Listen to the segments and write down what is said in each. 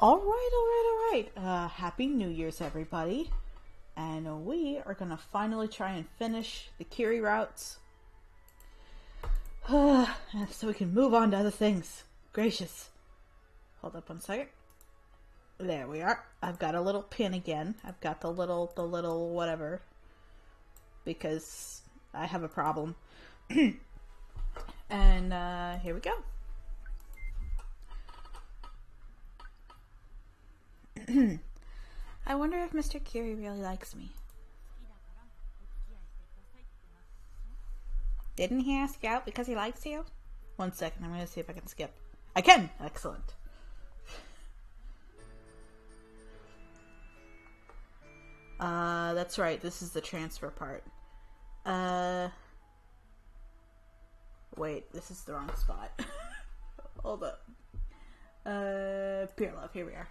All right. Happy New Year's, everybody. And we are going to finally try and finish the Kyrie routes. So we can move on to other things. Gracious. Hold up 1 second. There we are. I've got a little pin again. I've got the little whatever. Because I have a problem. And here we go. I wonder if Mr. Carey really likes me. Didn't he ask you out because he likes you? 1 second, I'm going to see if I can skip. I can! Excellent. That's right, this is the transfer part. Wait, this is the wrong spot. Hold up. Pure Love, here we are.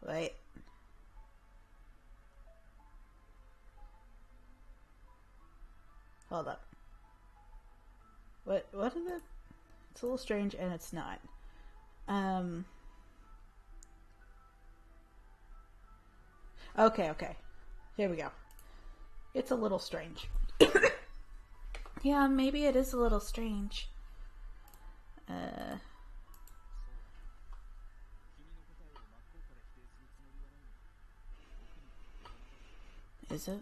Wait. Hold up. What is it? It's a little strange and it's not. Okay. Here we go. It's a little strange. Yeah, maybe it is a little strange. Is it?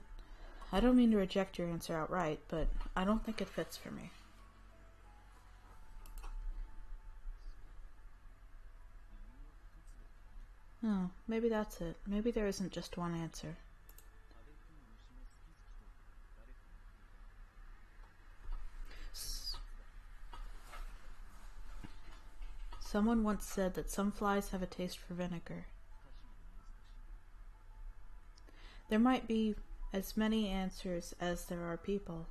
I don't mean to reject your answer outright, but I don't think it fits for me. Oh, maybe that's it. Maybe there isn't just one answer. Someone once said that some flies have a taste for vinegar. There might be as many answers as there are people.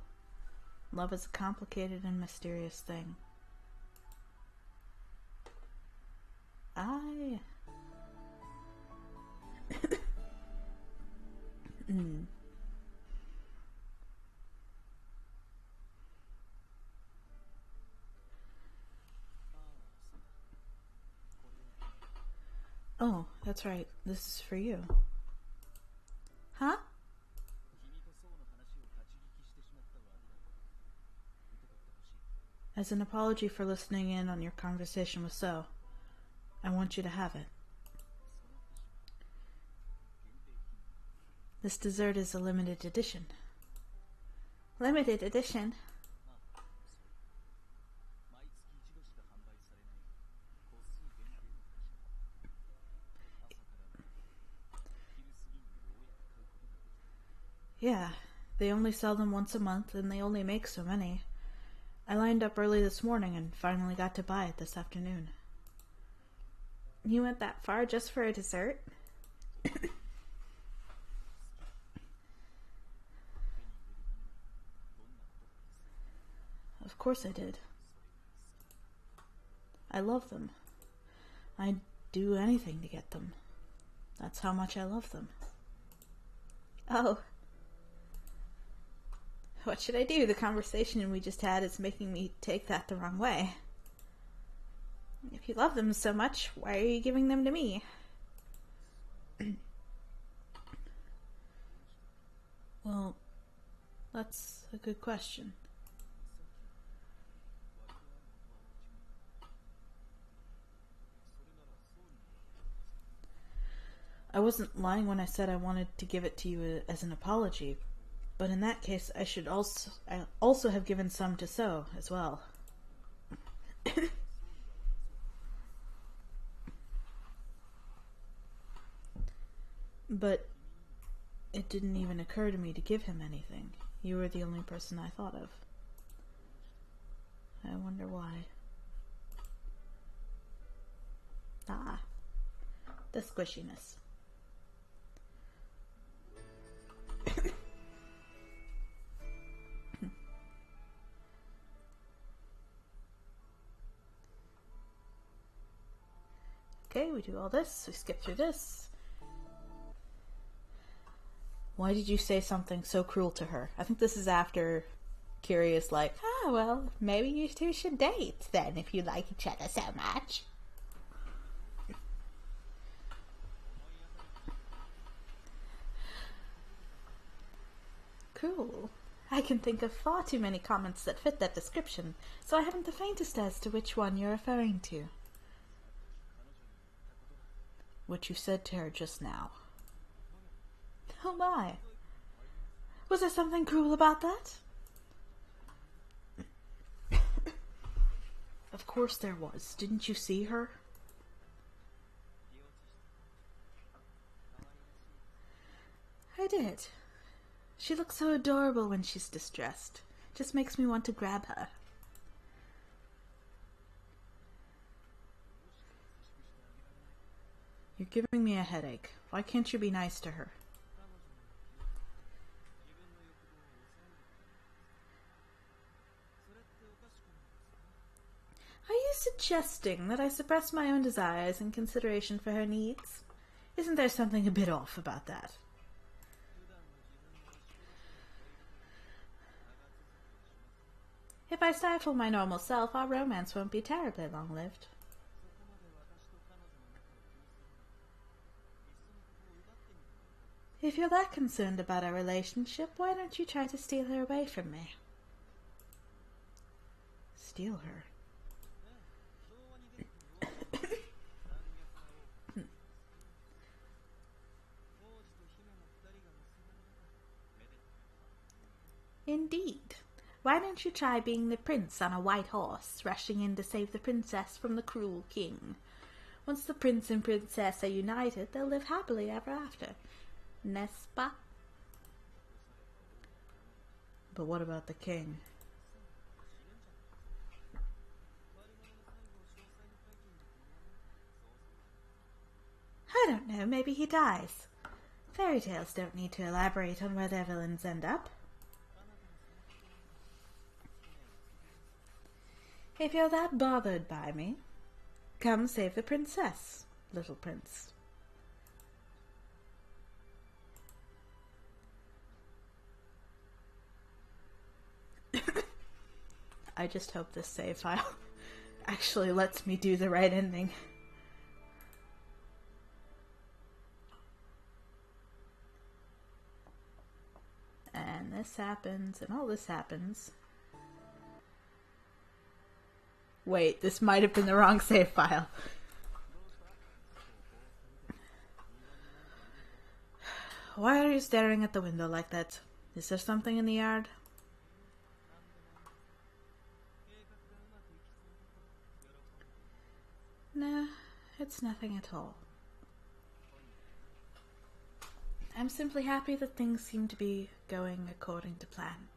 Love is a complicated and mysterious thing. Oh, that's right. This is for you. Huh? As an apology for listening in on your conversation with So, I want you to have it. This dessert is a limited edition. Limited edition? Yeah, they only sell them once a month and they only make so many. I lined up early this morning and finally got to buy it this afternoon. You went that far just for a dessert? Of course I did. I love them. I'd do anything to get them. That's how much I love them. Oh. What should I do? The conversation we just had is making me take that the wrong way. If you love them so much, why are you giving them to me? Well, that's a good question. I wasn't lying when I said I wanted to give it to you as an apology, but in that case, I also have given some to So as well. But it didn't even occur to me to give him anything. You were the only person I thought of. I wonder why. The squishiness. Okay, we do all this, we skip through this. Why did you say something so cruel to her? I think this is after Kyrie is like, ah, well, maybe you two should date then if you like each other so much. Cool. I can think of far too many comments that fit that description, so I haven't the faintest as to which one you're referring to. What you said to her just now. Oh my. Was there something cruel about that? Of course there was. Didn't you see her? I did. She looks so adorable when she's distressed. Just makes me want to grab her. You're giving me a headache. Why can't you be nice to her? Are you suggesting that I suppress my own desires in consideration for her needs? Isn't there something a bit off about that? If I stifle my normal self, our romance won't be terribly long-lived. If you're that concerned about our relationship, why don't you try to steal her away from me? Steal her? Indeed. Why don't you try being the prince on a white horse, rushing in to save the princess from the cruel king? Once the prince and princess are united, they'll live happily ever after. N'est-ce pas? But what about the king? I don't know, maybe he dies. Fairy tales don't need to elaborate on where their villains end up. If you're that bothered by me, come save the princess, little prince. I just hope this save file actually lets me do the right ending. And this happens, and all this happens. Wait, this might have been the wrong save file. Why are you staring at the window like that? Is there something in the yard? No, it's nothing at all. I'm simply happy that things seem to be going according to plan.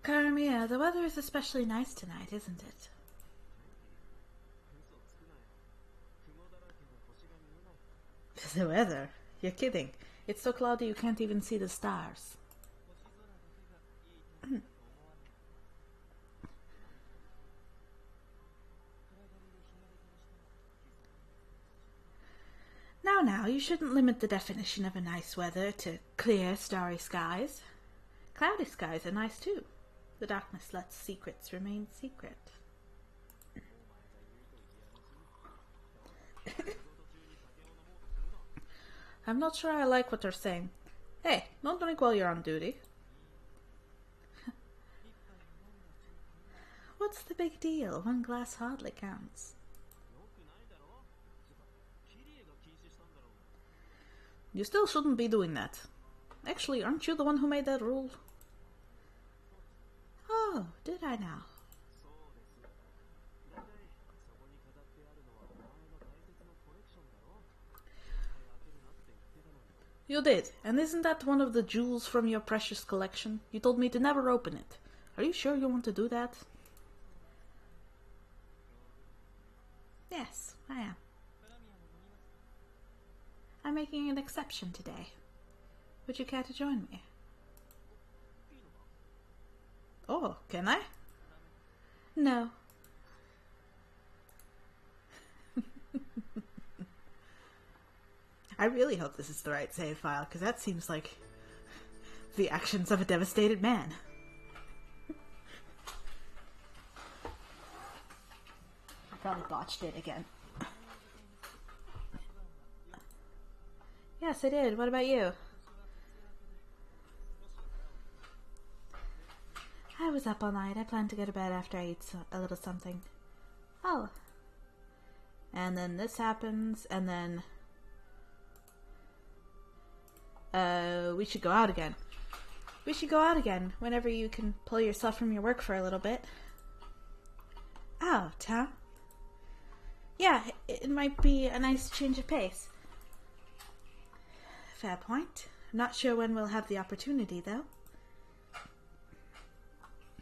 Carmia, the weather is especially nice tonight, isn't it? The weather? You're kidding. It's so cloudy you can't even see the stars. Now, you shouldn't limit the definition of a nice weather to clear, starry skies. Cloudy skies are nice too. The darkness lets secrets remain secret. I'm not sure I like what they're saying. Hey, don't drink while you're on duty. What's the big deal? One glass hardly counts. You still shouldn't be doing that. Actually, aren't you the one who made that rule? Oh, did I now? You did, and isn't that one of the jewels from your precious collection? You told me to never open it. Are you sure you want to do that? Yes, I am. I'm making an exception today. Would you care to join me? Oh, can I? No. I really hope this is the right save file, because that seems like the actions of a devastated man. probably botched it again. Yes, I did. What about you? I was up all night. I plan to go to bed after I eat a little something. Oh. And then this happens, and then... we should go out again. We should go out again, whenever you can pull yourself from your work for a little bit. Out, huh? Yeah, it might be a nice change of pace. Fair point. I'm not sure when we'll have the opportunity, though.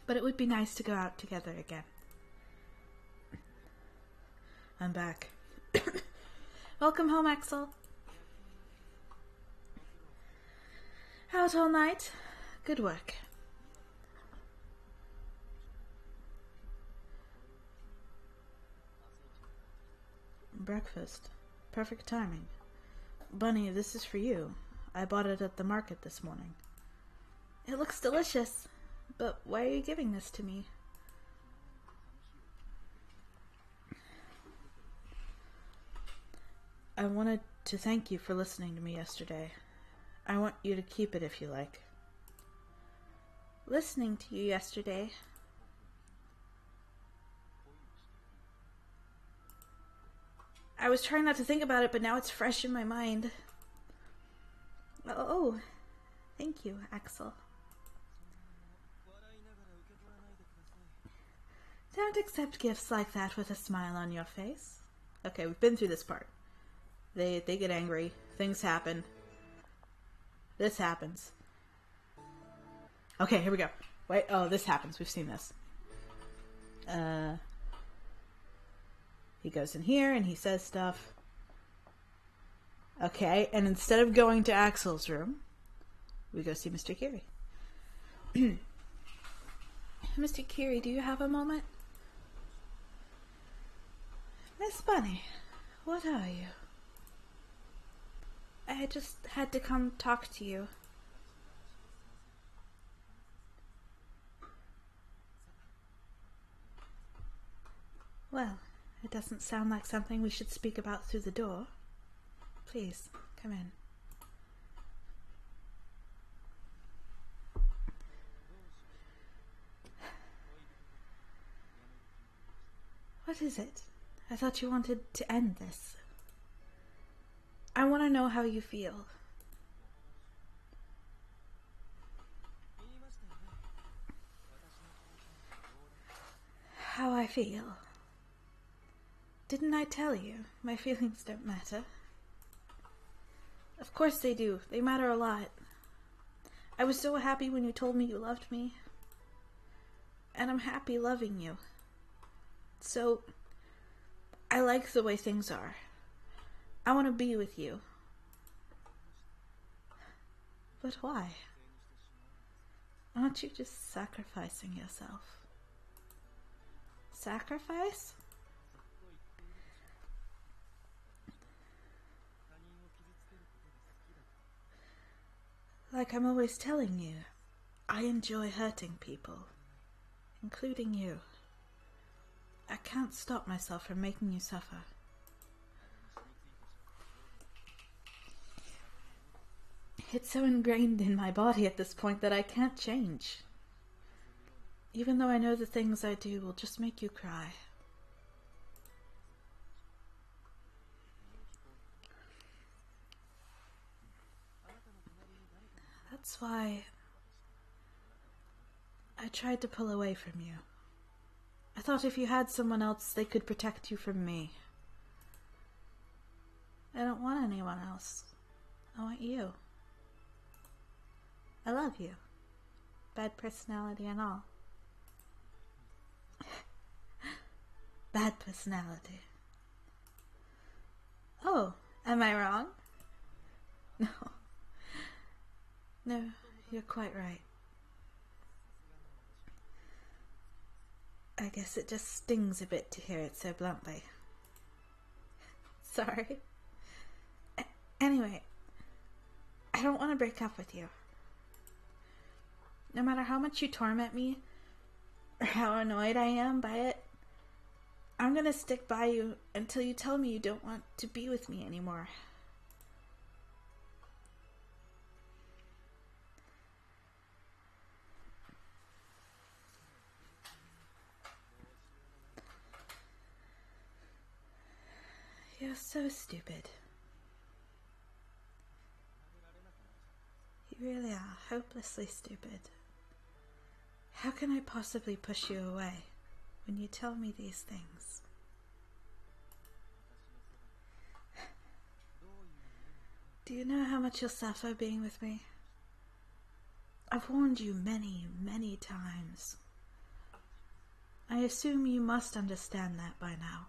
But it would be nice to go out together again. I'm back. Welcome home, Axel. Out all night. Good work. Breakfast. Perfect timing. Bunny, this is for you. I bought it at the market this morning. It looks delicious. But why are you giving this to me? I wanted to thank you for listening to me yesterday. I want you to keep it if you like. Listening to you yesterday? I was trying not to think about it, but now it's fresh in my mind. Oh, thank you, Axel. Don't accept gifts like that with a smile on your face. Okay, we've been through this part. They get angry. Things happen. This happens. Okay, here we go. Wait, oh, this happens. We've seen this. He goes in here and he says stuff. Okay, and instead of going to Axel's room, we go see Mr. Carey. Mr. Carey, do you have a moment? Miss Bunny, what are you? I just had to come talk to you. Well, it doesn't sound like something we should speak about through the door. Please, come in. What is it? I thought you wanted to end this. I want to know how you feel. How I feel. Didn't I tell you? My feelings don't matter. Of course they do. They matter a lot. I was so happy when you told me you loved me. And I'm happy loving you. So, I like the way things are. I want to be with you. But why? Aren't you just sacrificing yourself? Sacrifice? Like I'm always telling you, I enjoy hurting people, including you. I can't stop myself from making you suffer. It's so ingrained in my body at this point that I can't change. Even though I know the things I do will just make you cry. That's why I tried to pull away from you. I thought if you had someone else, they could protect you from me. I don't want anyone else. I want you. I love you. Bad personality and all. Bad personality. Oh, am I wrong? No. No, you're quite right. I guess it just stings a bit to hear it so bluntly. Sorry. Anyway, I don't want to break up with you. No matter how much you torment me, or how annoyed I am by it, I'm gonna stick by you until you tell me you don't want to be with me anymore. You're so stupid. You really are hopelessly stupid. How can I possibly push you away when you tell me these things? Do you know how much you'll suffer being with me? I've warned you many, many times. I assume you must understand that by now.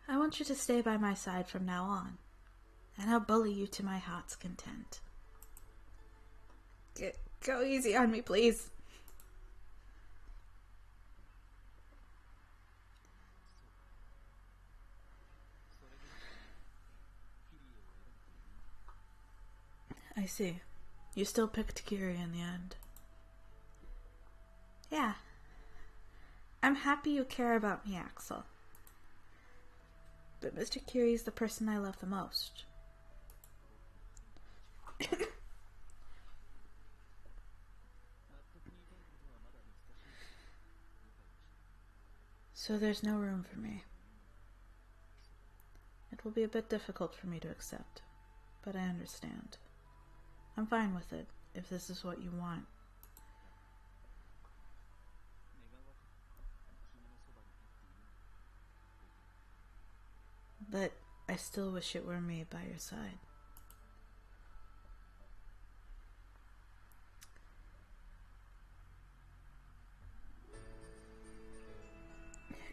I want you to stay by my side from now on, and I'll bully you to my heart's content. Go easy on me, please. I see. You still picked Kyrie in the end. Yeah. I'm happy you care about me, Axel. But Mr. Carey's the person I love the most. So there's no room for me. It will be a bit difficult for me to accept, but I understand. I'm fine with it, if this is what you want. But I still wish it were me by your side.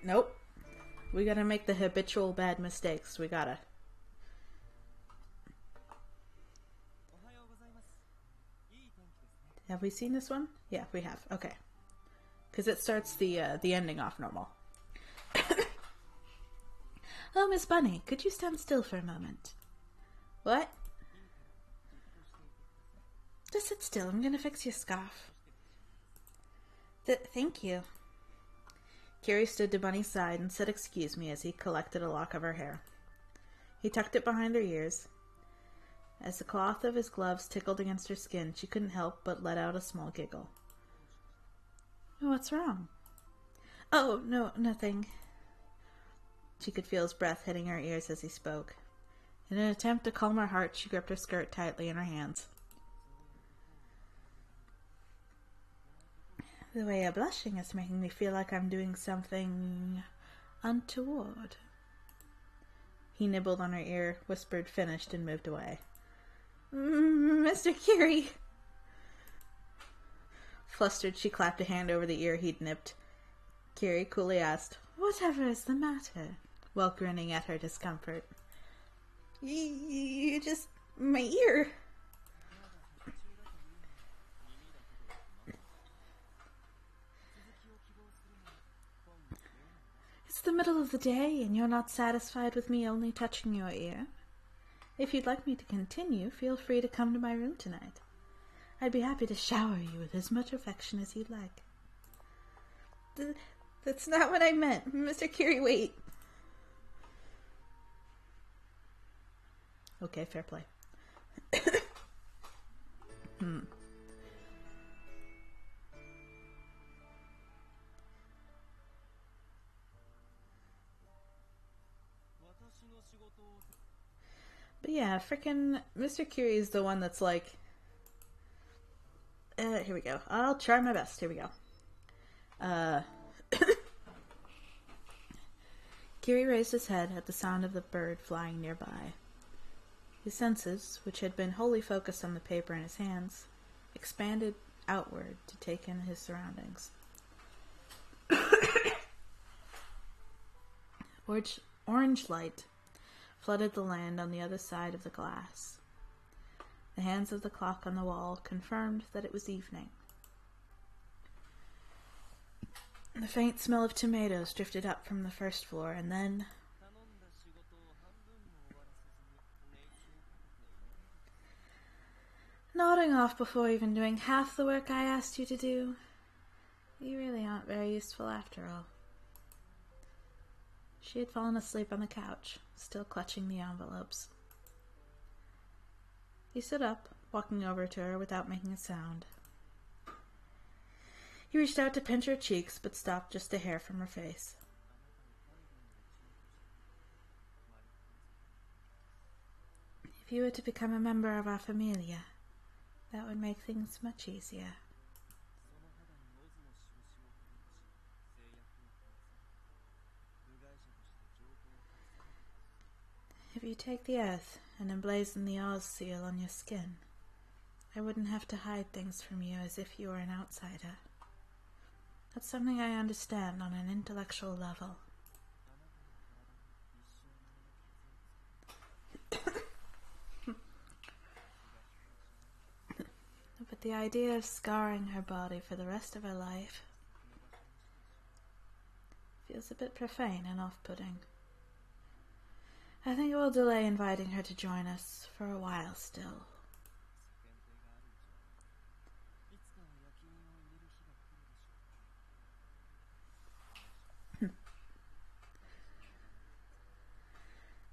Nope. We gotta make the habitual bad mistakes. We gotta. Have we seen this one? Yeah, we have. Okay. Because it starts the ending off normal. Oh, Miss Bunny, could you stand still for a moment? What? Just sit still. I'm gonna fix your scarf. Thank you. Carey stood to Bunny's side and said excuse me as he collected a lock of her hair. He tucked it behind her ears. As the cloth of his gloves tickled against her skin, she couldn't help but let out a small giggle. What's wrong? Oh, no, nothing. She could feel his breath hitting her ears as he spoke. In an attempt to calm her heart, she gripped her skirt tightly in her hands. The way you're blushing is making me feel like I'm doing something untoward. He nibbled on her ear, whispered finished, and moved away. Mr. Kyrie! Flustered, she clapped a hand over the ear he'd nipped. Carey coolly asked, "Whatever is the matter?" while grinning at her discomfort. You just... my ear. It's the middle of the day and you're not satisfied with me only touching your ear. If you'd like me to continue, feel free to come to my room tonight. I'd be happy to shower you with as much affection as you'd like. That's not what I meant. Mr. Kyrie, wait. Okay, fair play. But yeah, frickin' Mr. Kyrie is the one that's like... here we go. I'll try my best. Here we go. Kyrie raised his head at the sound of the bird flying nearby. His senses, which had been wholly focused on the paper in his hands, expanded outward to take in his surroundings. Orange light flooded the land on the other side of the glass. The hands of the clock on the wall confirmed that it was evening. The faint smell of tomatoes drifted up from the first floor, and then... Nodding off before even doing half the work I asked you to do. You really aren't very useful after all. She had fallen asleep on the couch, still clutching the envelopes. He stood up, walking over to her without making a sound. He reached out to pinch her cheeks, but stopped just a hair from her face. If you were to become a member of our familia, that would make things much easier. If you take the oath and emblazon the Oz seal on your skin, I wouldn't have to hide things from you as if you were an outsider. That's something I understand on an intellectual level. But the idea of scarring her body for the rest of her life feels a bit profane and off-putting. I think it will delay inviting her to join us for a while still.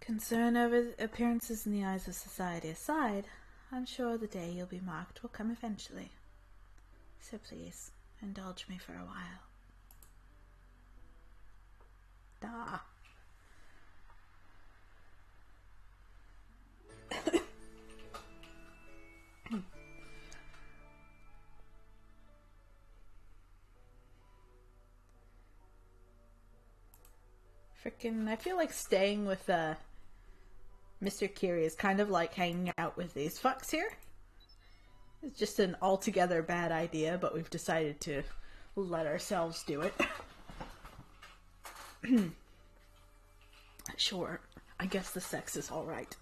Concern over appearances in the eyes of society aside, I'm sure the day you'll be marked will come eventually. So please, indulge me for a while. Ah. Frickin', I feel like staying with Mr. Kyrie is kind of like hanging out with these fucks here. It's just an altogether bad idea, but we've decided to let ourselves do it. Sure, I guess the sex is alright.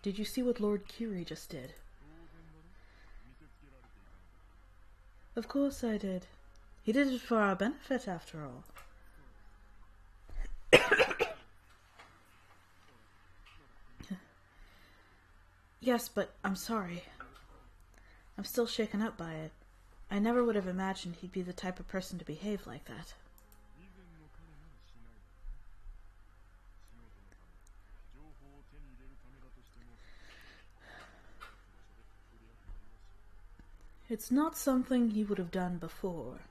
Did you see what Lord Kyrie just did? Of course I did. He did it for our benefit, after all. Yes, but I'm sorry. I'm still shaken up by it. I never would have imagined he'd be the type of person to behave like that. It's not something he would have done before.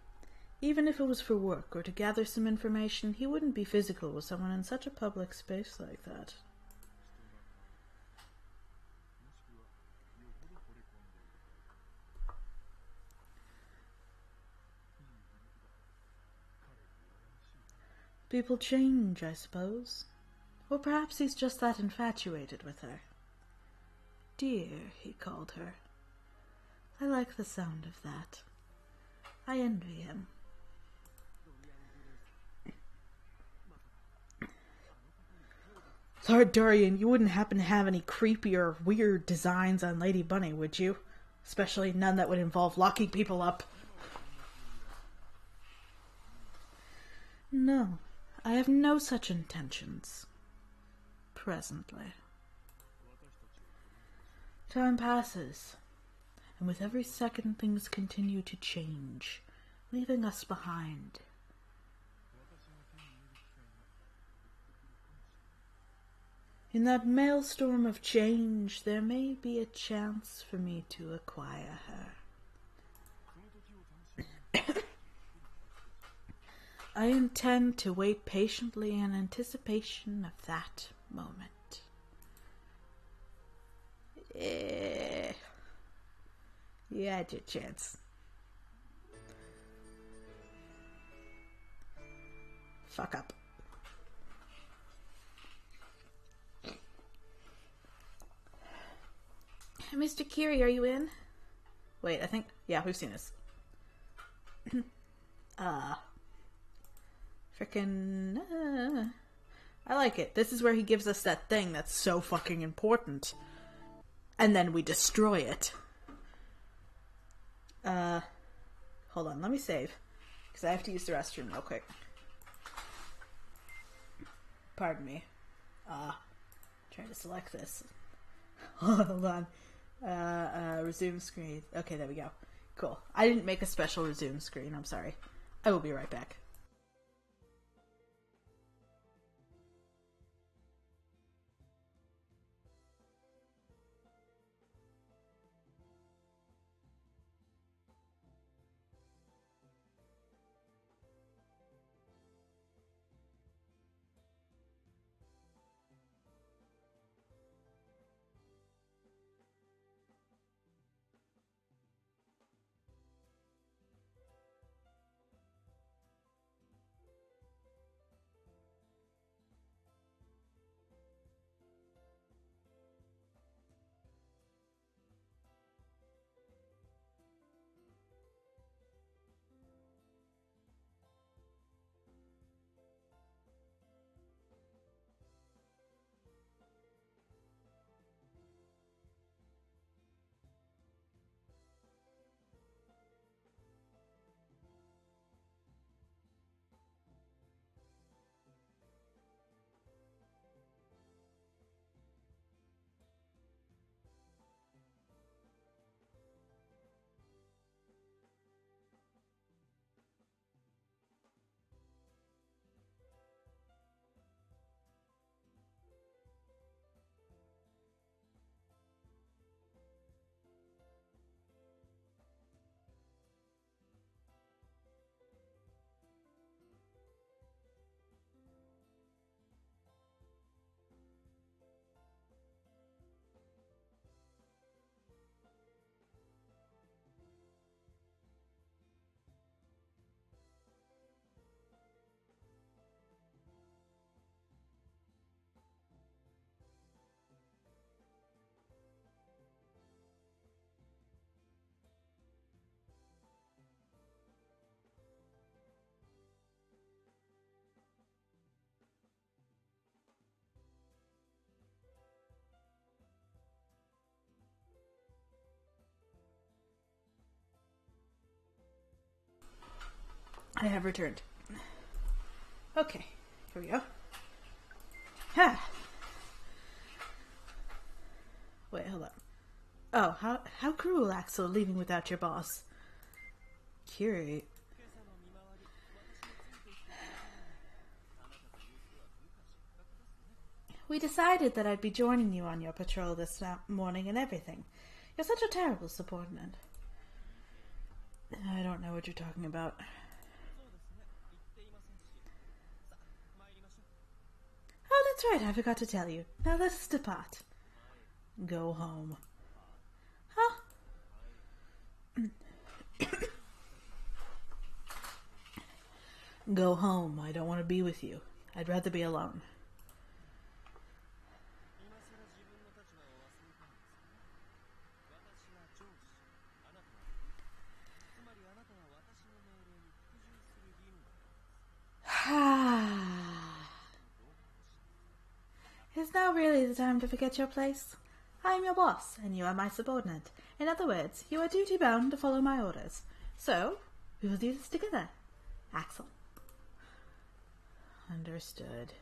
Even if it was for work or to gather some information, he wouldn't be physical with someone in such a public space like that. People change, I suppose. Or perhaps he's just that infatuated with her. Dear, he called her. I like the sound of that. I envy him. Lord Dorian, you wouldn't happen to have any creepy or weird designs on Lady Bunny, would you? Especially none that would involve locking people up. No, I have no such intentions. Presently. Time passes, and with every second things continue to change, leaving us behind. In that maelstrom of change, there may be a chance for me to acquire her. I intend to wait patiently in anticipation of that moment. You had your chance. Fuck up. Mr. Kyrie, are you in? Wait, I think... Yeah, we've seen this. Frickin'... I like it. This is where he gives us that thing that's so fucking important. And then we destroy it. Hold on, let me save. Because I have to use the restroom real quick. Pardon me. Trying to select this. Hold on. Resume screen. Okay, there we go. Cool. I didn't make a special resume screen. I'm sorry. I will be right back. I have returned. Okay, here we go. Ha! Wait, hold on. Oh, how cruel, Axel, leaving without your boss. Kyrie. We decided that I'd be joining you on your patrol this morning and everything. You're such a terrible subordinate. I don't know what you're talking about. Oh, that's right, I forgot to tell you. Now let us depart. Go home. Huh? Go home. I don't want to be with you. I'd rather be alone. Is now really the time to forget your place? I am your boss, and you are my subordinate. In other words, you are duty-bound to follow my orders. So, we will do this together. Axel. Understood.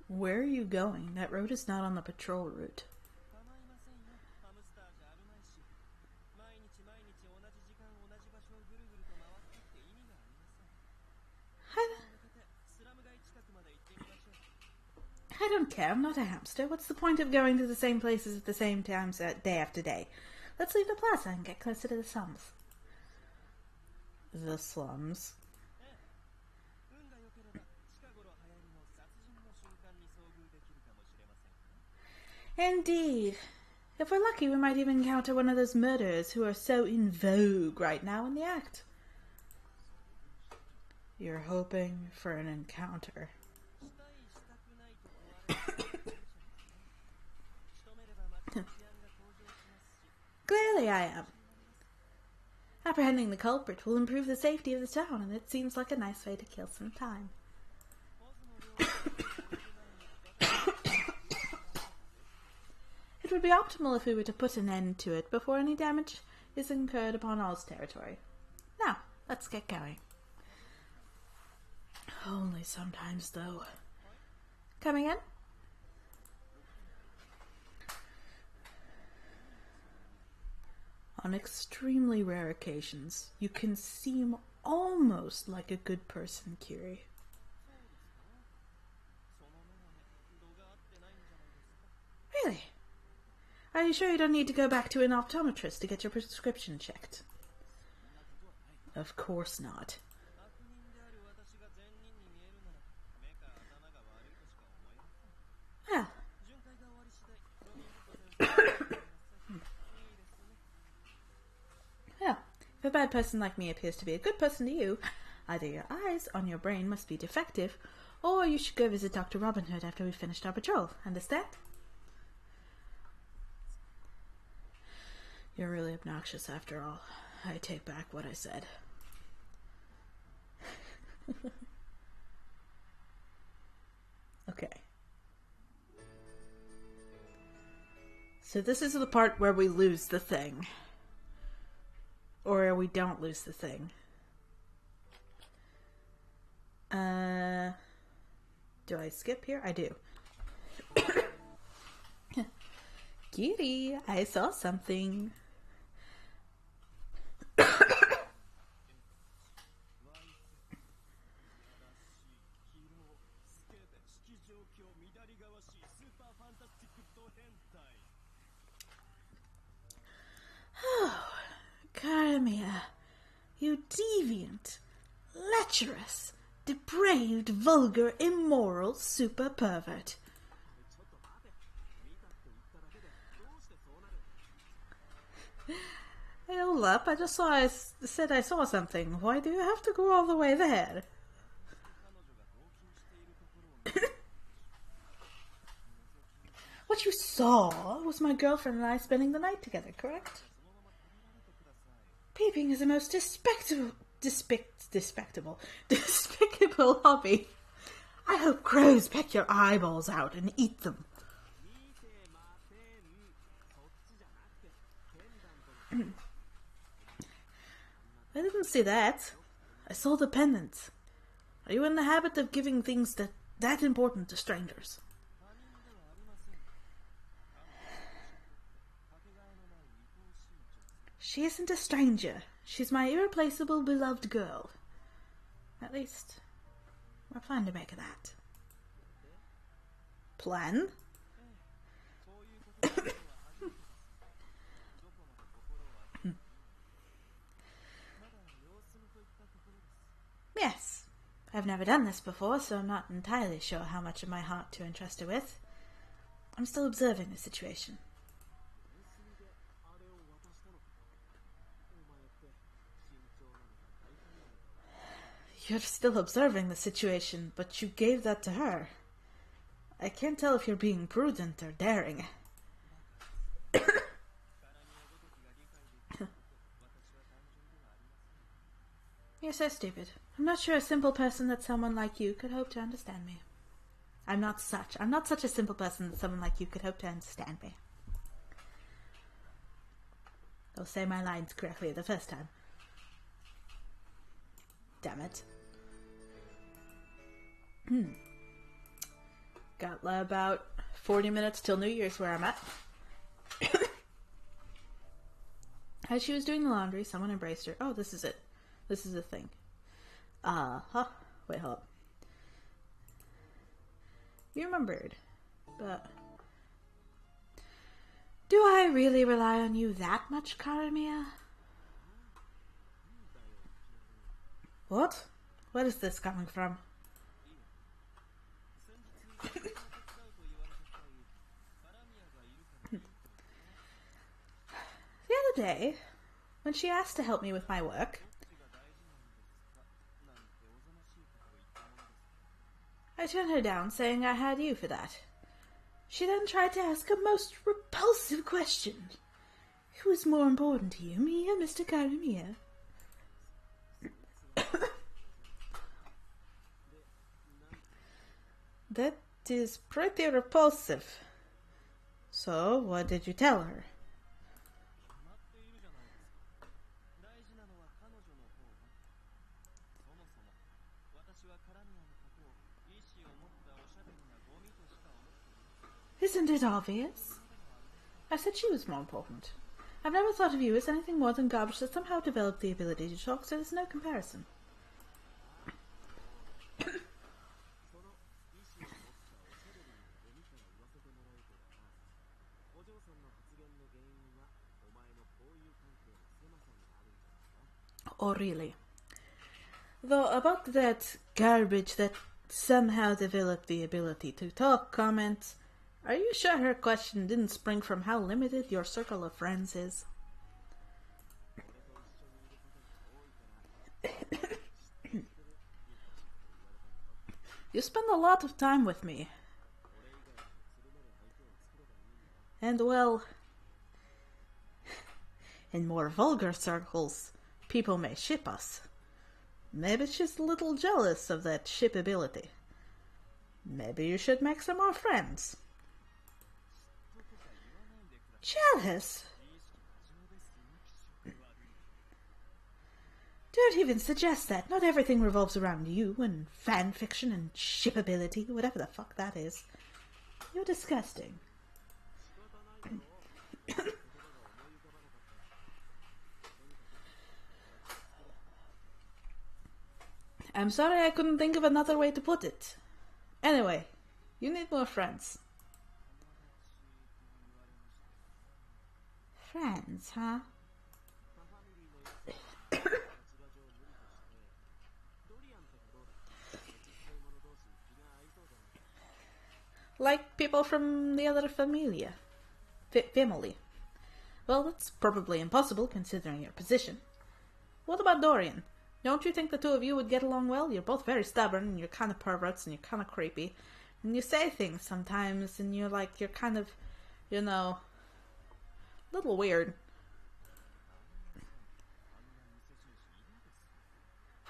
Where are you going? That road is not on the patrol route. I don't care, I'm not a hamster. What's the point of going to the same places at the same times day after day? Let's leave the plaza and get closer to the slums. The slums? Indeed. If we're lucky, we might even encounter one of those murderers who are so in vogue right now in the act. You're hoping for an encounter. Clearly I am. Apprehending the culprit will improve the safety of the town, and it seems like a nice way to kill some time. It would be optimal if we were to put an end to it before any damage is incurred upon Oz territory. Now, let's get going. Only sometimes, though. Coming in? On extremely rare occasions, you can seem almost like a good person, Kyrie. Really? Are you sure you don't need to go back to an optometrist to get your prescription checked? Of course not. Well. Well, if a bad person like me appears to be a good person to you, either your eyes on your brain must be defective, or you should go visit Dr. Robin Hood after we've finished our patrol. Understand? You're really obnoxious after all. I take back what I said. Okay. So this is the part where we lose the thing. Or we don't lose the thing. Do I skip here? I do. Kitty, I saw something. Oh, Carey, you deviant, lecherous, depraved, vulgar, immoral, super pervert. Hey, hold up, I just said I saw something. Why do you have to go all the way there? What you saw was my girlfriend and I spending the night together, correct? Peeping is the most despicable hobby. I hope crows peck your eyeballs out and eat them. I didn't see that. I saw the pendant. Are you in the habit of giving things that important to strangers? She isn't a stranger. She's my irreplaceable, beloved girl. At least, I plan to make her that. Plan? Yes. I've never done this before, so I'm not entirely sure how much of my heart to entrust her with. I'm still observing the situation. You're still observing the situation, but you gave that to her. I can't tell if you're being prudent or daring. You're so stupid. I'm not sure a simple person that someone like you could hope to understand me. I'm not such a simple person that someone like you could hope to understand me. I'll say my lines correctly the first time. Damn it. Got about 40 minutes till New Year's where I'm at. As she was doing the laundry, someone embraced her. Oh, this is it. This is the thing. Wait, hold up. You remembered, but... Do I really rely on you that much, Carey? What? Where is this coming from? The other day, when she asked to help me with my work, I turned her down, saying I had you for that. She then tried to ask a most repulsive question. Who is more important to you, me or Mr. Carey? That is pretty repulsive. So, what did you tell her? it obvious? I said she was more important. I've never thought of you as anything more than garbage that somehow developed the ability to talk, so there's no comparison. Oh, really? Though about that garbage that somehow developed the ability to talk comment, are you sure her question didn't spring from how limited your circle of friends is? You spend a lot of time with me. And well, in more vulgar circles, people may ship us. Maybe she's a little jealous of that shipability. Maybe you should make some more friends. Jealous? Don't even suggest that. Not everything revolves around you and fan fiction and shipability, whatever the fuck that is. You're disgusting. I'm sorry I couldn't think of another way to put it. Anyway, you need more friends. Friends, huh? Like people from the other familia. Family. Well, that's probably impossible considering your position. What about Dorian? Don't you think the two of you would get along well? You're both very stubborn, and you're kind of perverts, and you're kind of creepy. And you say things sometimes, and you're kind of, a little weird.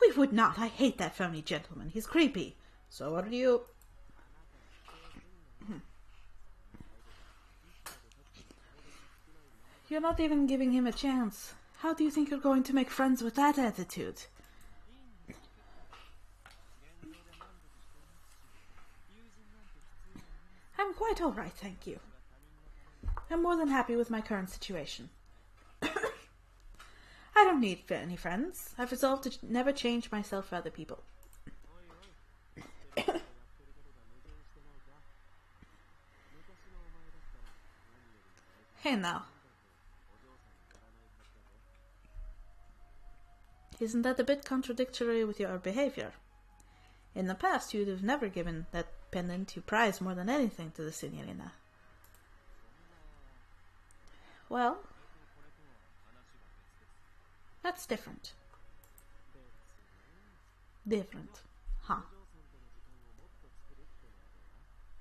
We would not. I hate that phony gentleman. He's creepy. So what are you... You're not even giving him a chance. How do you think you're going to make friends with that attitude? I'm quite alright, thank you. I'm more than happy with my current situation. I don't need any friends. I've resolved to never change myself for other people. Hey now. Isn't that a bit contradictory with your behavior? In the past, you'd have never given that pendant you prize more than anything to the Signorina. Well, that's different. Different, huh?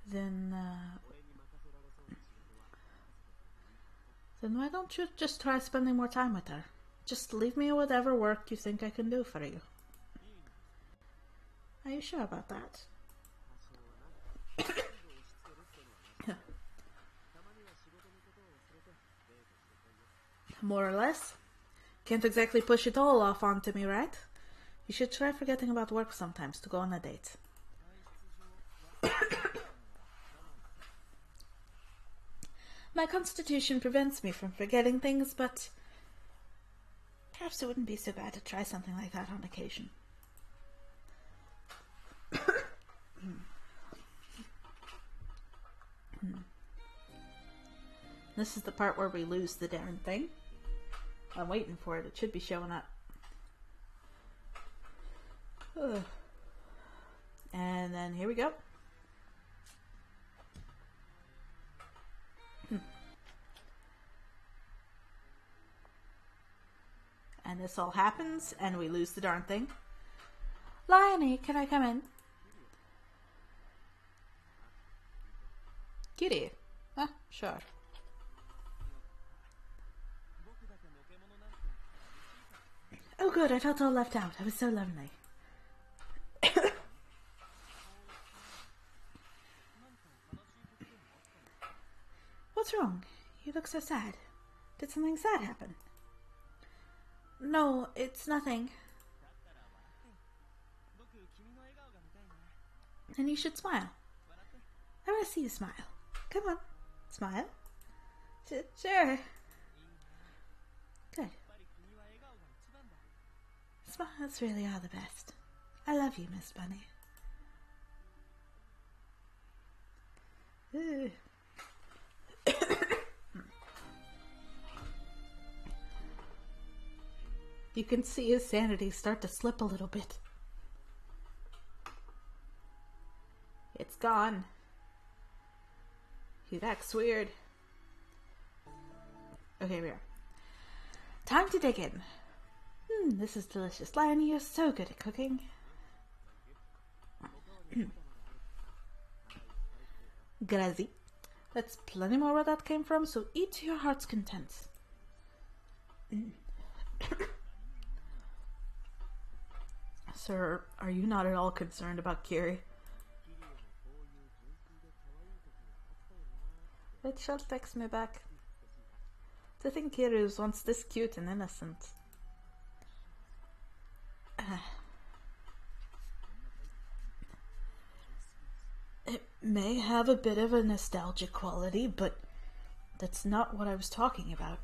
Then why don't you just try spending more time with her? Just leave me whatever work you think I can do for you. Are you sure about that? More or less. Can't exactly push it all off onto me, right? You should try forgetting about work sometimes to go on a date. My constitution prevents me from forgetting things, but perhaps it wouldn't be so bad to try something like that on occasion. This is the part where we lose the darn thing. I'm waiting for it. It should be showing up. Ugh. And then here we go. And this all happens, and we lose the darn thing. Liony, can I come in? Kitty. Sure. Oh good, I felt all left out. I was so lonely. What's wrong? You look so sad. Did something sad happen? No, it's nothing. Then you should smile. I want to see you smile. Come on. Smile? Sure. Good. Smiles really are the best. I love you, Miss Bunny. You can see his sanity start to slip a little bit. It's gone. He acts weird. Okay, we are. Time to dig in. This is delicious. Lion, you're so good at cooking. Grazie. That's plenty more where that came from, so eat to your heart's content. Sir, are you not at all concerned about Kyrie? Wait, she'll text me back. To think Kyrie was once this cute and innocent. It may have a bit of a nostalgic quality, but that's not what I was talking about.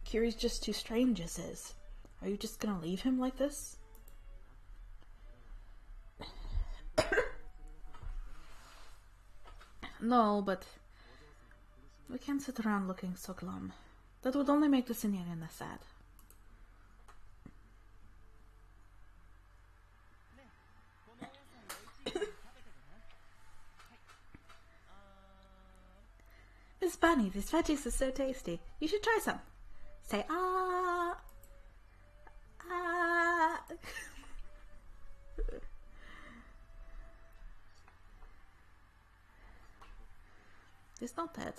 Kyrie's just too strange as is. Are you just gonna leave him like this? No, but we can't sit around looking so glum. That would only make the Signorina sad. Miss Bunny, these veggies are so tasty. You should try some. Say ah. Ah. It's not that.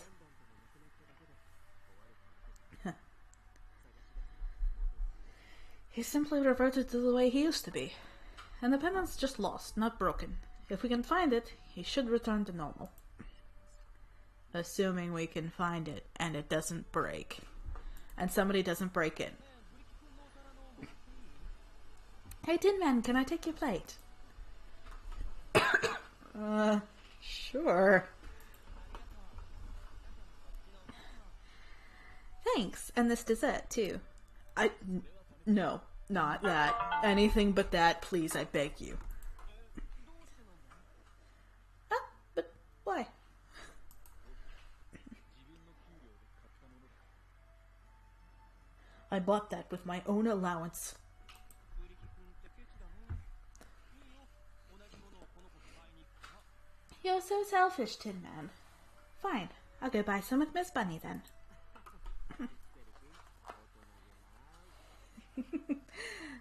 He simply reverted to the way he used to be. And the pendant's just lost, not broken. If we can find it, he should return to normal. Assuming we can find it, and it doesn't break. And somebody doesn't break it. Hey, Tin Man, can I take your plate? Sure. Thanks, and this dessert, too. No, not that. Anything but that, please, I beg you. But why? I bought that with my own allowance. You're so selfish, Tin Man. Fine, I'll go buy some with Miss Bunny then.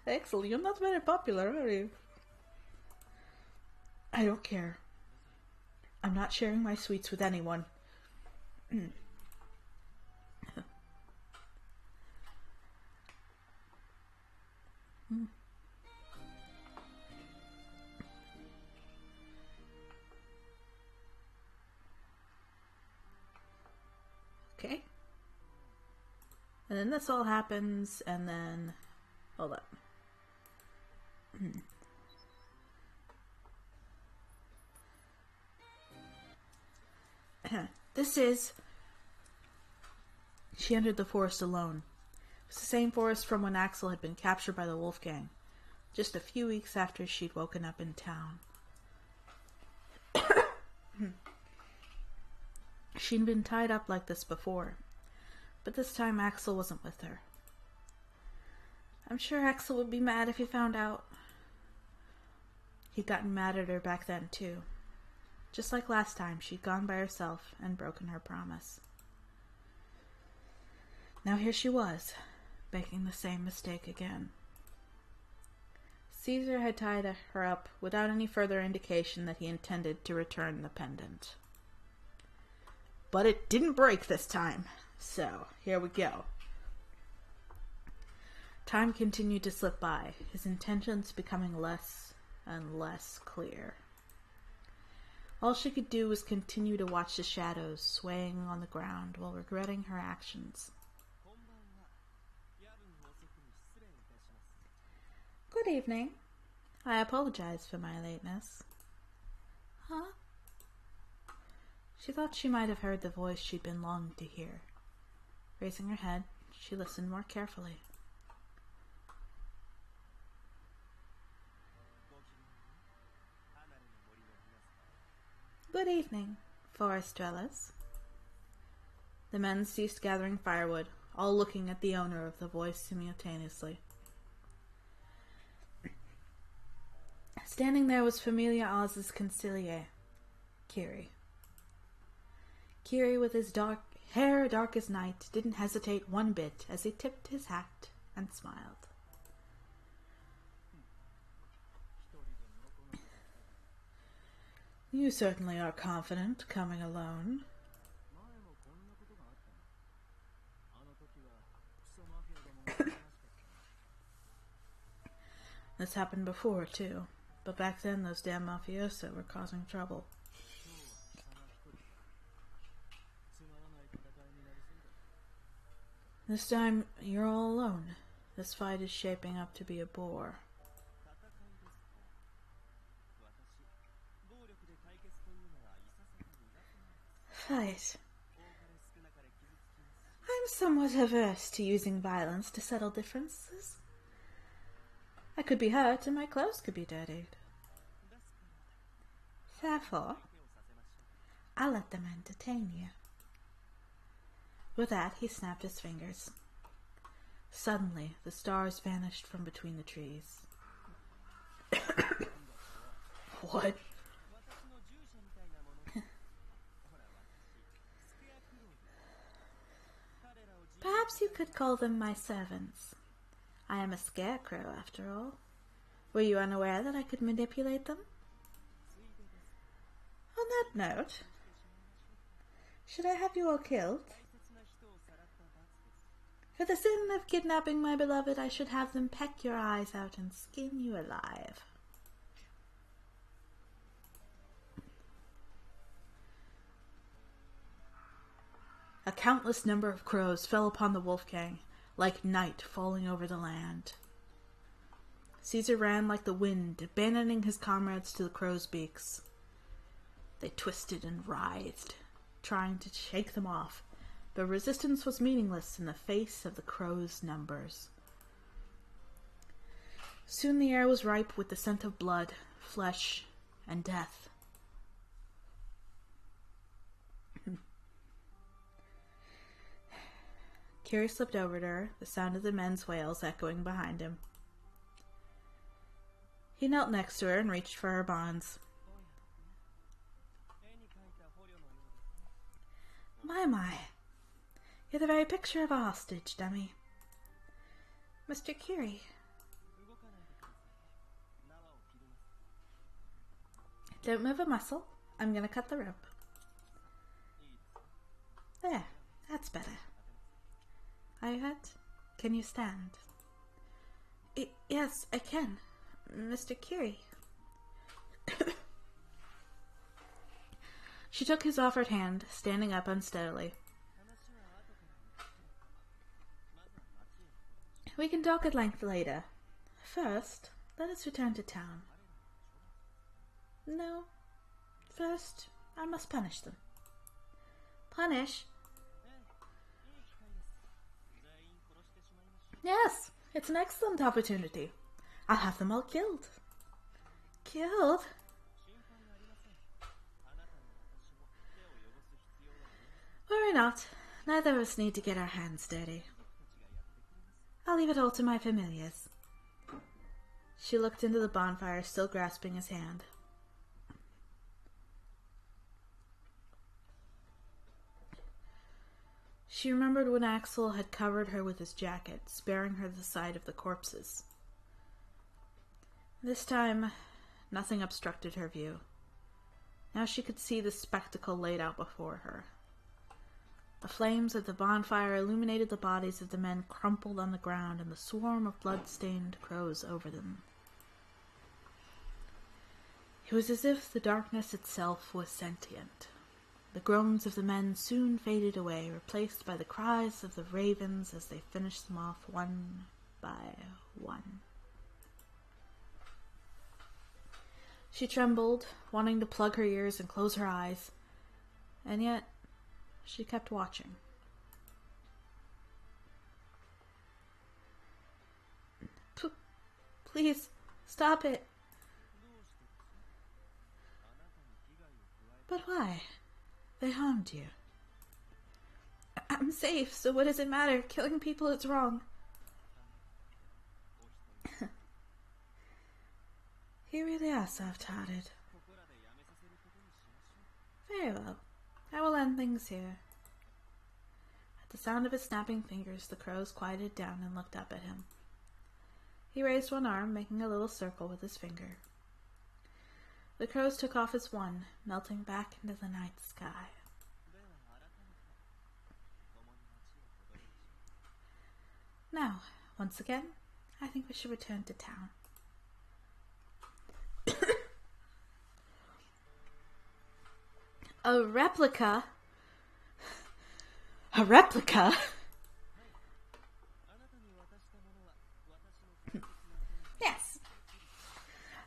Excellent, you're not very popular, are you? I don't care. I'm not sharing my sweets with anyone. Okay. And then this all happens, and then... Hold up. This is... She entered the forest alone. It was the same forest from when Axel had been captured by the wolf gang, just a few weeks after she'd woken up in town. She'd been tied up like this before, but this time Axel wasn't with her. I'm sure Axel would be mad if he found out. He'd gotten mad at her back then, too. Just like last time, she'd gone by herself and broken her promise. Now here she was, making the same mistake again. Caesar had tied her up without any further indication that he intended to return the pendant. But it didn't break this time, so here we go. Time continued to slip by, his intentions becoming less and less clear. All she could do was continue to watch the shadows swaying on the ground while regretting her actions. Good evening. I apologize for my lateness. Huh? She thought she might have heard the voice she'd been longing to hear. Raising her head, she listened more carefully. Good evening, forest dwellers. The men ceased gathering firewood, all looking at the owner of the voice simultaneously. Standing there was Familia Oz's consigliere, Kyrie. Kyrie, with his hair dark as night, didn't hesitate one bit as he tipped his hat and smiled. You certainly are confident, coming alone. This happened before, too. But back then, those damn mafiosi were causing trouble. This time, you're all alone. This fight is shaping up to be a bore. Fight. I'm somewhat averse to using violence to settle differences. I could be hurt and my clothes could be dirtied. Therefore, I'll let them entertain you. With that, he snapped his fingers. Suddenly, the stars vanished from between the trees. What? Perhaps you could call them my servants. I am a scarecrow, after all. Were you unaware that I could manipulate them? On that note, should I have you all killed? For the sin of kidnapping my beloved, I should have them peck your eyes out and skin you alive. A countless number of crows fell upon the Wolfgang, like night falling over the land. Caesar ran like the wind, abandoning his comrades to the crows' beaks. They twisted and writhed, trying to shake them off, but resistance was meaningless in the face of the crows' numbers. Soon the air was ripe with the scent of blood, flesh, and death. Carey slipped over to her, the sound of the men's wails echoing behind him. He knelt next to her and reached for her bonds. My. You're the very picture of a hostage, dummy. Mr. Carey. Don't move a muscle. I'm gonna cut the rope. There, that's better. Are you hurt? Can you stand? Yes, I can. Mr. Carey. She took his offered hand, standing up unsteadily. We can talk at length later. First, let us return to town. No. First, I must punish them. Punish? Yes, it's an excellent opportunity. I'll have them all killed. Killed? Worry not. Neither of us need to get our hands dirty. I'll leave it all to my familiars. She looked into the bonfire, still grasping his hand. She remembered when Axel had covered her with his jacket, sparing her the sight of the corpses. This time, nothing obstructed her view. Now she could see the spectacle laid out before her. The flames of the bonfire illuminated the bodies of the men crumpled on the ground and the swarm of blood-stained crows over them. It was as if the darkness itself was sentient. The groans of the men soon faded away, replaced by the cries of the ravens as they finished them off one by one. She trembled, wanting to plug her ears and close her eyes, and yet she kept watching. Please, stop it. But why? They harmed you. I'm safe, so what does it matter? Killing people is wrong. You really are soft-hearted. Very well. I will end things here. At the sound of his snapping fingers, the crows quieted down and looked up at him. He raised one arm, making a little circle with his finger. The crows took off as one, melting back into the night sky. Now, once again, I think we should return to town. A replica? A replica? Yes.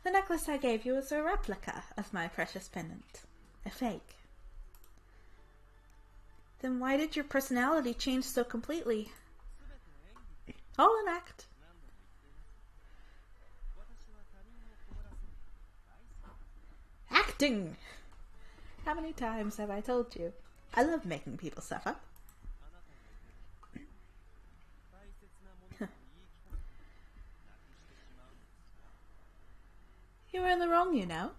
The necklace I gave you is a replica of my precious pendant. A fake. Then why did your personality change so completely? All an act. Acting! How many times have I told you? I love making people suffer. You were in the wrong, you know.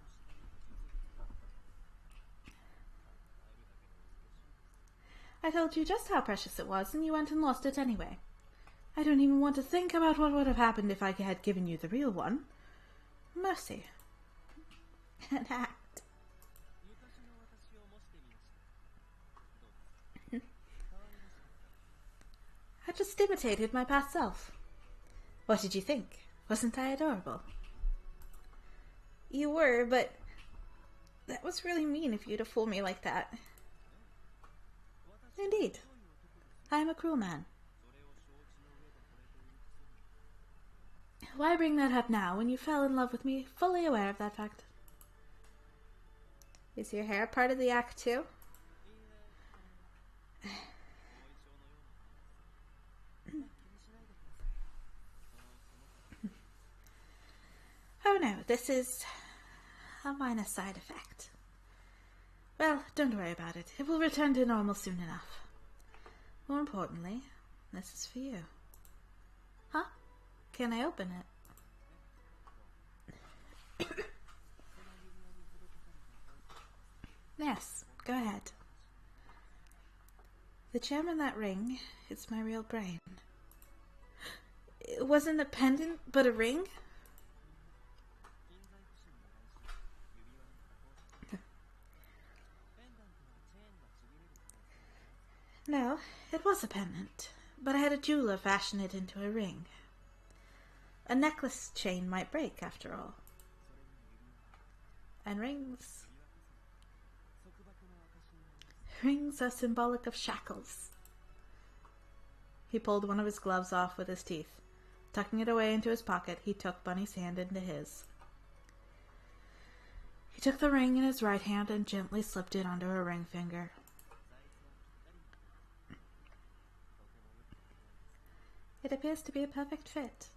I told you just how precious it was, and you went and lost it anyway. I don't even want to think about what would have happened if I had given you the real one. Mercy. An act. I just imitated my past self. What did you think? Wasn't I adorable? You were, but that was really mean of you to fool me like that. Indeed. I am a cruel man. Why bring that up now when you fell in love with me, fully aware of that fact? Is your hair part of the act too? Oh no, this is a minor side effect. Well, don't worry about it. It will return to normal soon enough. More importantly, this is for you. Huh? Can I open it? Yes, go ahead. The gem in that ring is my real brain. It wasn't a pendant, but a ring? No, it was a pendant, but I had a jeweler fashion it into a ring. A necklace chain might break, after all. And rings... Rings are symbolic of shackles. He pulled one of his gloves off with his teeth. Tucking it away into his pocket, he took Bunny's hand into his. He took the ring in his right hand and gently slipped it onto her ring finger. It appears to be a perfect fit.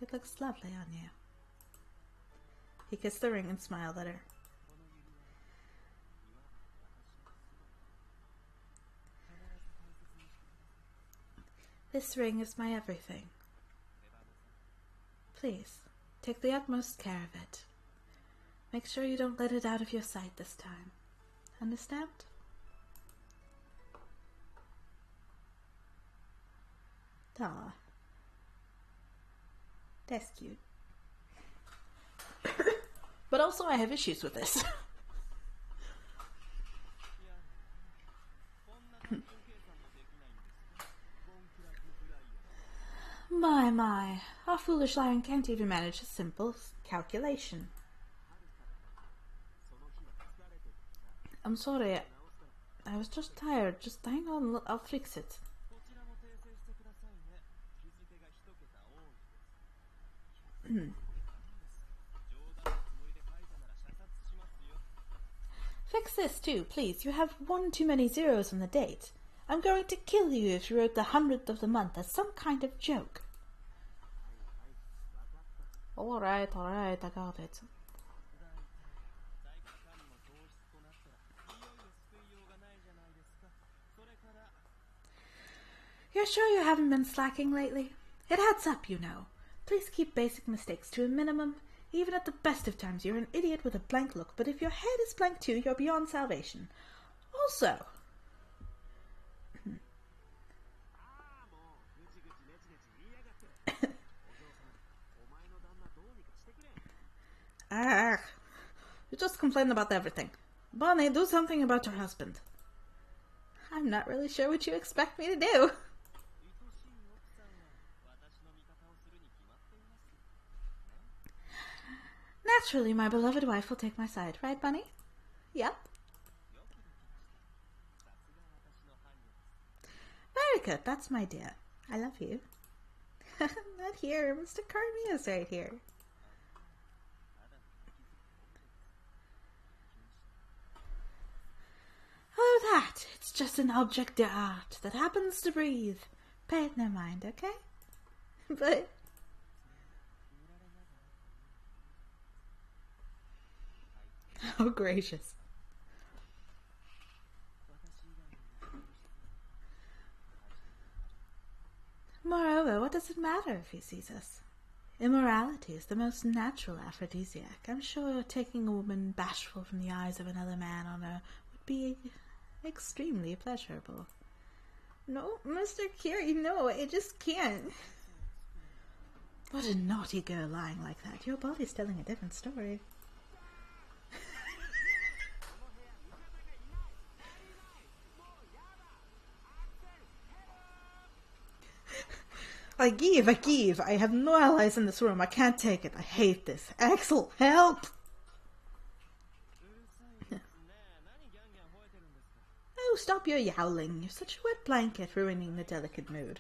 It looks lovely on you. He kissed the ring and smiled at her. This ring is my everything. Please, take the utmost care of it. Make sure you don't let it out of your sight this time. Understand? Aw. That's cute. But also I have issues with this. My, our foolish lion can't even manage a simple calculation. I'm sorry, I was just tired. Just hang on, I'll fix it. Fix this too, please. You have one too many zeros on the date. I'm going to kill you if you wrote the 100th of the month as some kind of joke. Alright, I got it. You're sure you haven't been slacking lately? It adds up, you know. Please keep basic mistakes to a minimum. Even at the best of times, you're an idiot with a blank look, but if your head is blank too, you're beyond salvation. Also... you just complain about everything. Bonnie, do something about your husband. I'm not really sure what you expect me to do. Naturally, my beloved wife will take my side, right, Bunny? Yep. Very good, that's my dear. I love you. Not here, Mr. Carey is right here. Oh, that. It's just an object d'art that happens to breathe. Pay it no mind, okay? But... oh, gracious. Moreover, what does it matter if he sees us? Immorality is the most natural aphrodisiac. I'm sure taking a woman bashful from the eyes of another man on her would be extremely pleasurable. No, Mr. Carey, no, I just can't. What a naughty girl lying like that. Your body's telling a different story. I give. I have no allies in this room. I can't take it. I hate this. Axel, help! Oh, stop your yowling. You're such a wet blanket, ruining the delicate mood.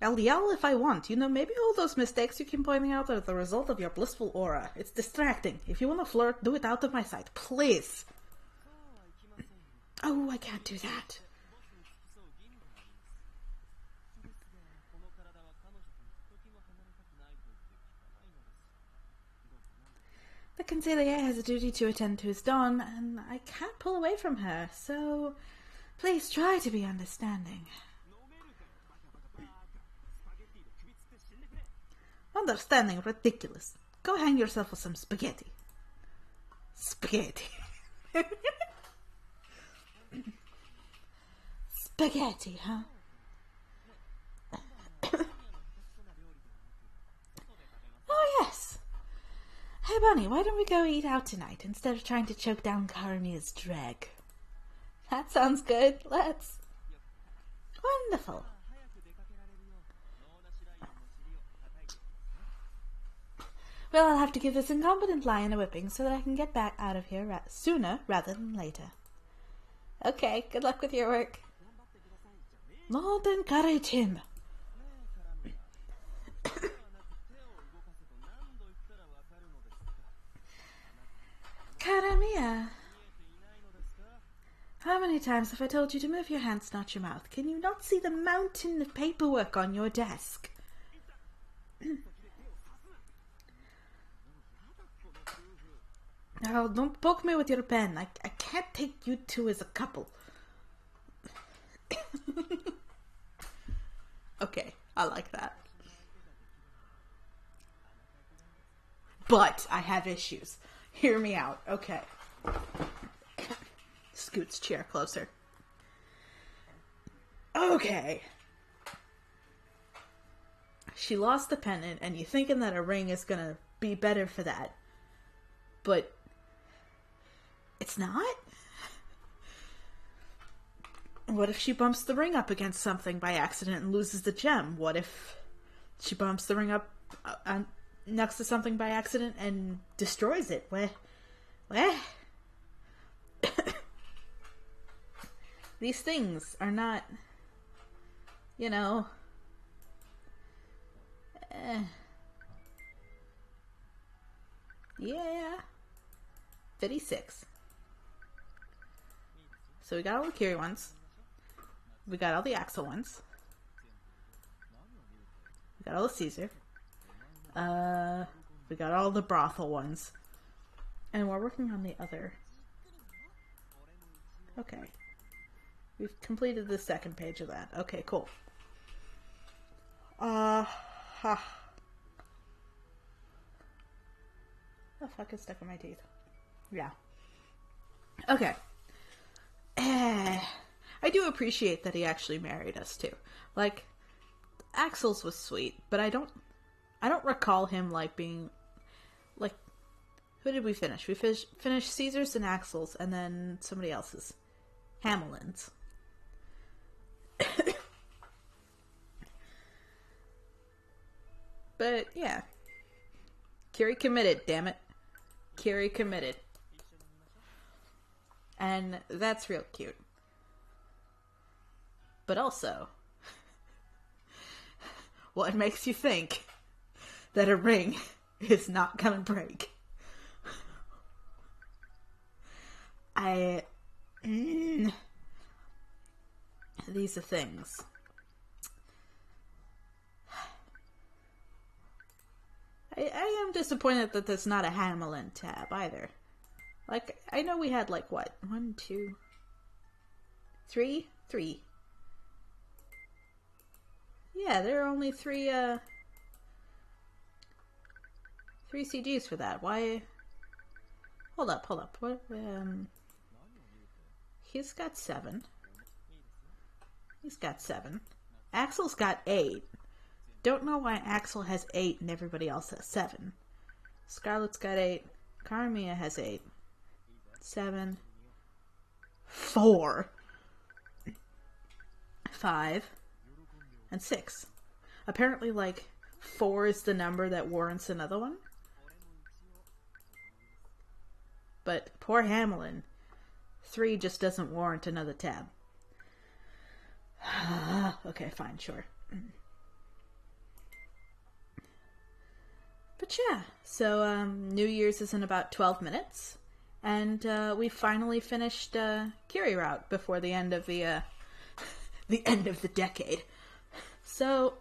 I'll yell if I want. You know, maybe all those mistakes you keep pointing out are the result of your blissful aura. It's distracting. If you want to flirt, do it out of my sight, please. Oh, I can't do that. The consigliere has a duty to attend to his don, and I can't pull away from her, so please try to be understanding. Understanding, ridiculous. Go hang yourself with some spaghetti. Spaghetti. Spaghetti, huh? Oh, yes. Hey, Bunny, why don't we go eat out tonight instead of trying to choke down Carmia's drag? That sounds good. Let's. Wonderful. Well, I'll have to give this incompetent lion a whipping so that I can get back out of here sooner rather than later. Okay, good luck with your work. Not encourage him. Cara mia. How many times have I told you to move your hands, not your mouth? Can you not see the mountain of paperwork on your desk? Oh, don't poke me with your pen. I can't take you two as a couple. Okay, I like that. But I have issues. Hear me out. Okay. Scoots chair closer. Okay. She lost the pendant, and you're thinking that a ring is gonna be better for that. But it's not? What if she bumps the ring up against something by accident and loses the gem? What if she bumps the ring up next to something by accident and destroys it? Where? These things are not, you know, yeah, 56. So we got all the Kyrie ones. We got all the Axel ones. We got all the Caesar. We got all the brothel ones. And we're working on the other. Okay. We've completed the second page of that. Okay, cool. Oh, fuck, it's stuck in my teeth. Yeah. Okay. I do appreciate that he actually married us too. Like, Axel's was sweet, but I don't recall him like being like. Who did we finish? We finished Caesar's and Axel's, and then somebody else's, Hamelin's. But yeah, Carey committed. Damn it, Carey committed, and that's real cute. But also, what makes you think that a ring is not gonna break? These are things. I am disappointed that there's not a Hamelin tab either. Like, I know we had like what? 1, 2, 3? 3. Yeah, there are only three CGs for that. Why? Hold up. What? He's got 7. He's got 7. Axel's got 8. Don't know why Axel has 8 and everybody else has 7. Scarlett's got 8. Carmia has 8. 7. 4. 5. And 6. Apparently, like, 4 is the number that warrants another one. But poor Hamelin, 3 just doesn't warrant another tab. Okay, fine, sure. But yeah, so New Year's is in about 12 minutes. And we finally finished Kyrie route before the end of the end of the decade. So,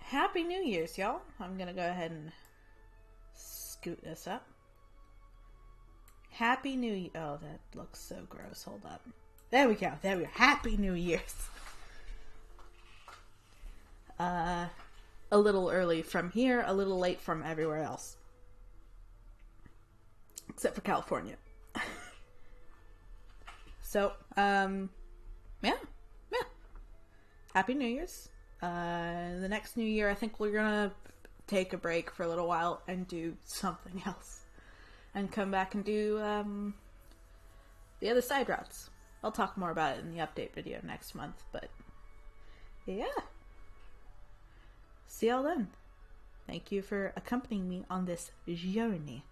Happy New Year's, y'all. I'm going to go ahead and scoot this up. Happy New Year. Oh, that looks so gross. Hold up. There we go. Happy New Year's. A little early from here, a little late from everywhere else. Except for California. So, yeah. Happy New Year's. The next New Year, I think we're gonna take a break for a little while and do something else. And come back and do, the other side routes. I'll talk more about it in the update video next month, but yeah. See y'all then. Thank you for accompanying me on this journey.